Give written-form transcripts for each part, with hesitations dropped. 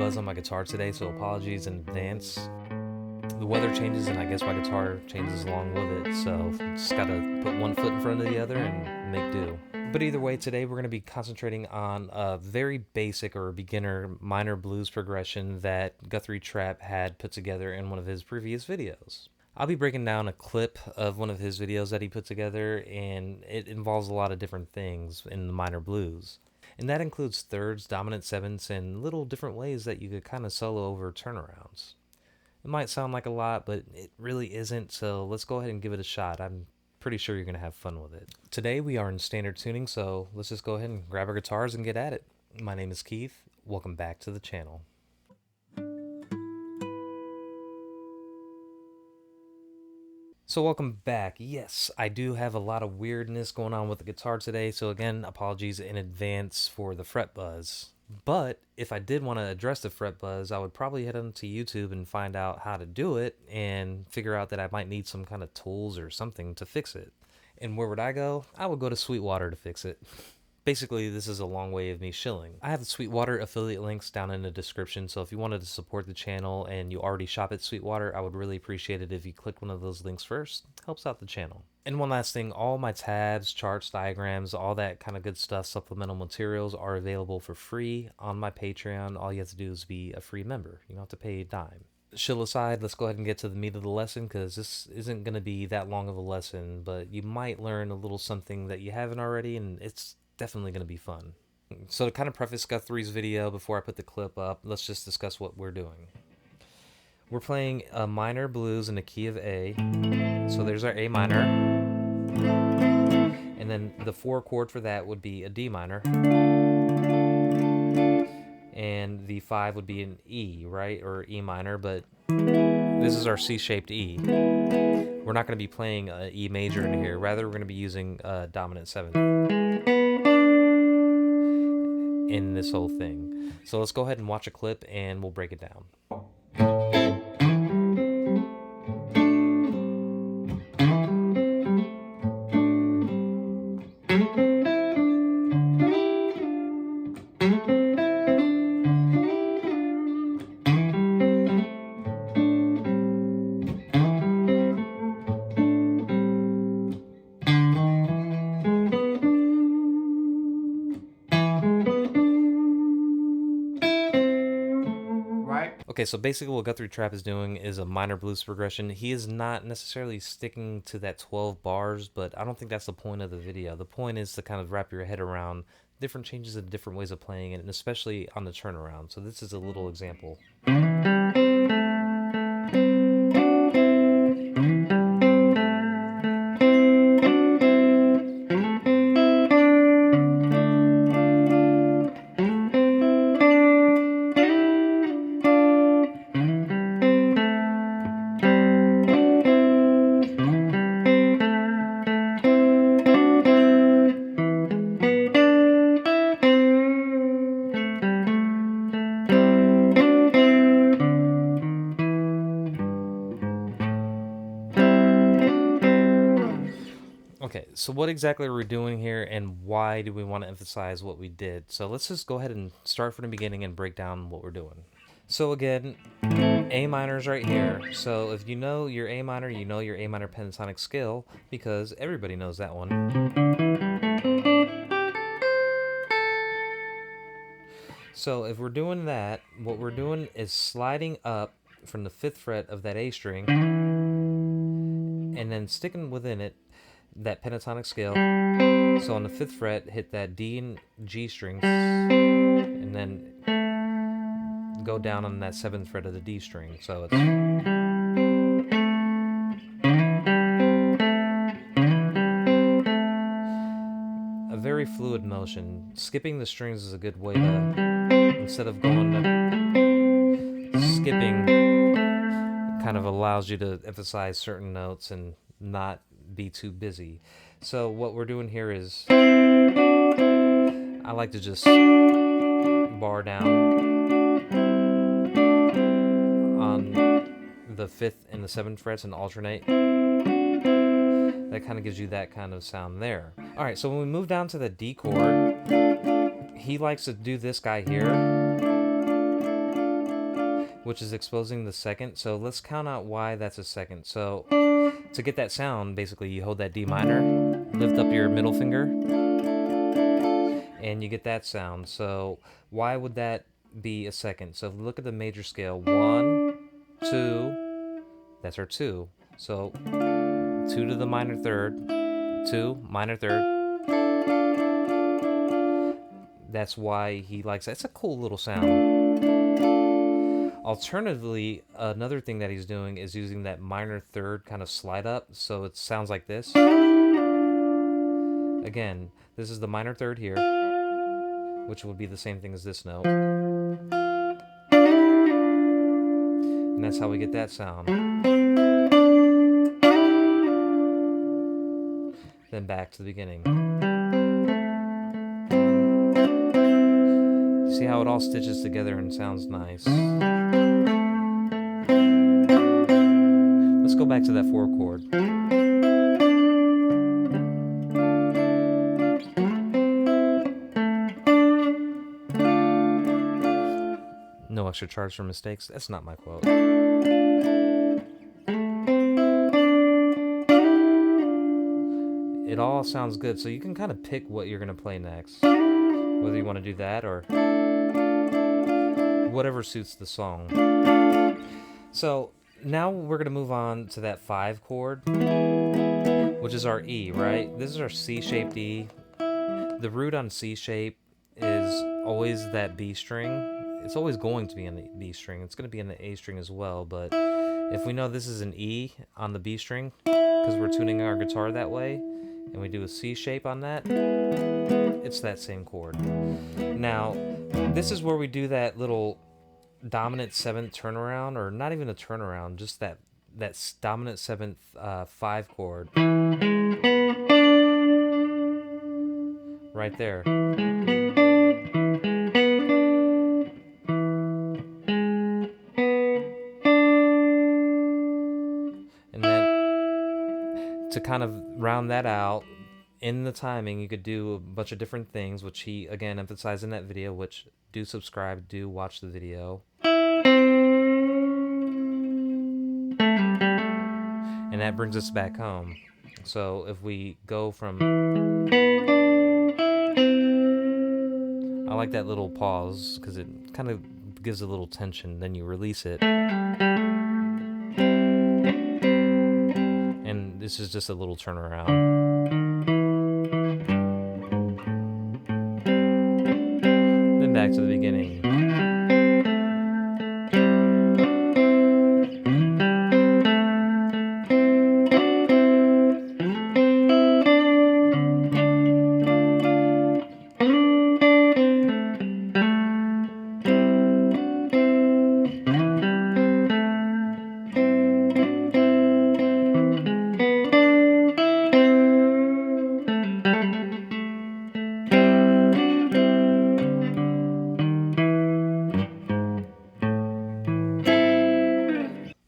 buzz on my guitar today, so apologies in advance. The weather changes and I guess my guitar changes along with it, so just gotta put one foot in front of the other and make do. But either way, today we're going to be concentrating on a very basic or beginner minor blues progression that Guthrie Trapp had put together in one of his previous videos. I'll be breaking down a clip of one of his videos that he put together, and it involves a lot of different things in the minor blues. And that includes thirds, dominant sevenths, and little different ways that you could kind of solo over turnarounds. It might sound like a lot, but it really isn't, so let's go ahead and give it a shot. I'm pretty sure you're going to have fun with it. Today we are in standard tuning, so let's just go ahead and grab our guitars and get at it. My name is Keith. Welcome back to the channel. So welcome back. Yes, I do have a lot of weirdness going on with the guitar today, so again, apologies in advance for the fret buzz. But if I did want to address the fret buzz, I would probably head onto YouTube and find out how to do it and figure out that I might need some kind of tools or something to fix it. And where would I go? I would go to Sweetwater to fix it. Basically, this is a long way of me shilling. I have the Sweetwater affiliate links down in the description, so if you wanted to support the channel and you already shop at Sweetwater, I would really appreciate it if you click one of those links first. Helps out the channel. And one last thing, all my tabs, charts, diagrams, all that kind of good stuff, supplemental materials are available for free on my Patreon. All you have to do is be a free member. You don't have to pay a dime. Shill aside, let's go ahead and get to the meat of the lesson, because this isn't going to be that long of a lesson, but you might learn a little something that you haven't already, and it's definitely going to be fun. So to kind of preface Guthrie's video before I put the clip up, let's just discuss what we're doing. We're playing a minor blues in the key of A. So there's our A minor. And then the 4 chord for that would be a D minor. And the 5 would be an E, right? Or E minor, but this is our C-shaped E. We're not going to be playing an E major in here. Rather, we're going to be using a dominant 7th in this whole thing. So let's go ahead and watch a clip and we'll break it down. Okay, so basically what Guthrie Trapp is doing is a minor blues progression. He is not necessarily sticking to that 12 bars, but I don't think that's the point of the video. The point is to kind of wrap your head around different changes and different ways of playing it, and especially on the turnaround. So this is a little example. Okay, so what exactly are we doing here, and why do we want to emphasize what we did? So let's just go ahead and start from the beginning and break down what we're doing. So again, A minor is right here. So if you know your A minor, you know your A minor pentatonic scale, because everybody knows that one. So if we're doing that, what we're doing is sliding up from the 5th fret of that A string, and then sticking within it that pentatonic scale. So on the 5th fret, hit that D and G strings, and then go down on that 7th fret of the D string. So it's a very fluid motion. Skipping the strings is a good way to, instead of going to skipping, kind of allows you to emphasize certain notes and not be too busy. So what we're doing here is, I like to just bar down on the 5th and the 7th frets and alternate. That kind of gives you that kind of sound there. All right, so when we move down to the D chord, he likes to do this guy here. which is exposing the second. So let's count out why that's a second. So to get that sound, basically you hold that D minor, lift up your middle finger, and you get that sound. So why would that be a second? So if we look at the major scale, 1, 2, that's our 2. So 2 to the minor third, 2, minor third. That's why he likes that. It's a cool little sound. Alternatively, another thing that he's doing is using that minor third kind of slide up, so it sounds like this. Again, this is the minor third here, which would be the same thing as this note. And that's how we get that sound. Then back to the beginning. You see how it all stitches together and sounds nice. Let's go back to that 4 chord. No extra charge for mistakes. That's not my quote. It all sounds good, so you can kind of pick what you're going to play next. Whether you want to do that or whatever suits the song. So now we're going to move on to that 5 chord, which is our E, right? This is our C-shaped E. The root on C shape is always that B string. It's always going to be in the B string. It's going to be in the A string as well, but if we know this is an E on the B string, because we're tuning our guitar that way, and we do a C shape on that, it's that same chord. Now, this is where we do that little dominant 7th turnaround, or not even a turnaround, just that dominant 7th 5 chord. Right there. And then to kind of round that out, in the timing, you could do a bunch of different things, which he, again, emphasized in that video, which do subscribe, do watch the video. And that brings us back home. So if we go from... I like that little pause, because it kind of gives a little tension, then you release it. And this is just a little turnaround. Then back to the beginning.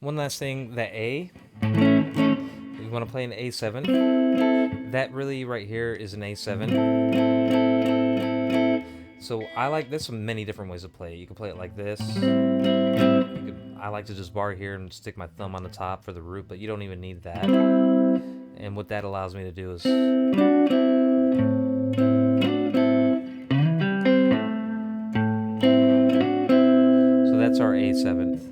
One last thing, that A, you want to play an A7. That really right here is an A7. So I like, there's many different ways to play it. You can play it like this. I like to just bar here and stick my thumb on the top for the root, but you don't even need that. And what that allows me to do is... So that's our A7th.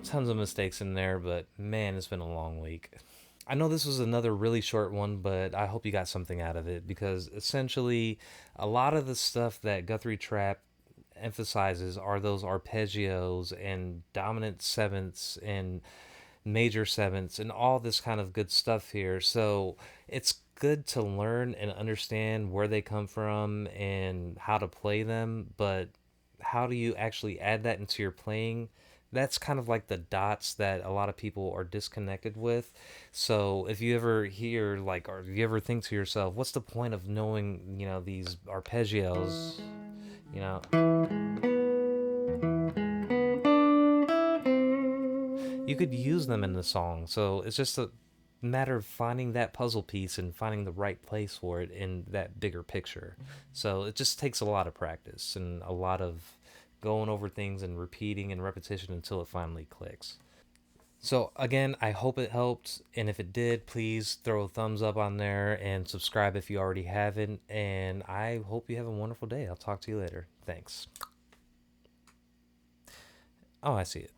Tons of mistakes in there, but man, it's been a long week. I know this was another really short one, but I hope you got something out of it, because essentially a lot of the stuff that Guthrie Trapp emphasizes are those arpeggios and dominant sevenths and major sevenths and all this kind of good stuff here. So it's good to learn and understand where they come from and how to play them, but how do you actually add that into your playing? That's kind of like the dots that a lot of people are disconnected with. So if you ever hear like, or if you ever think to yourself, what's the point of knowing, these arpeggios, you know, you could use them in the song. So it's just a matter of finding that puzzle piece and finding the right place for it in that bigger picture. So it just takes a lot of practice and a lot of going over things and repeating and repetition until it finally clicks. So again, I hope it helped, and if it did, please throw a thumbs up on there and subscribe if you already haven't. And I hope you have a wonderful day. I'll talk to you later. Thanks. Oh, I see it.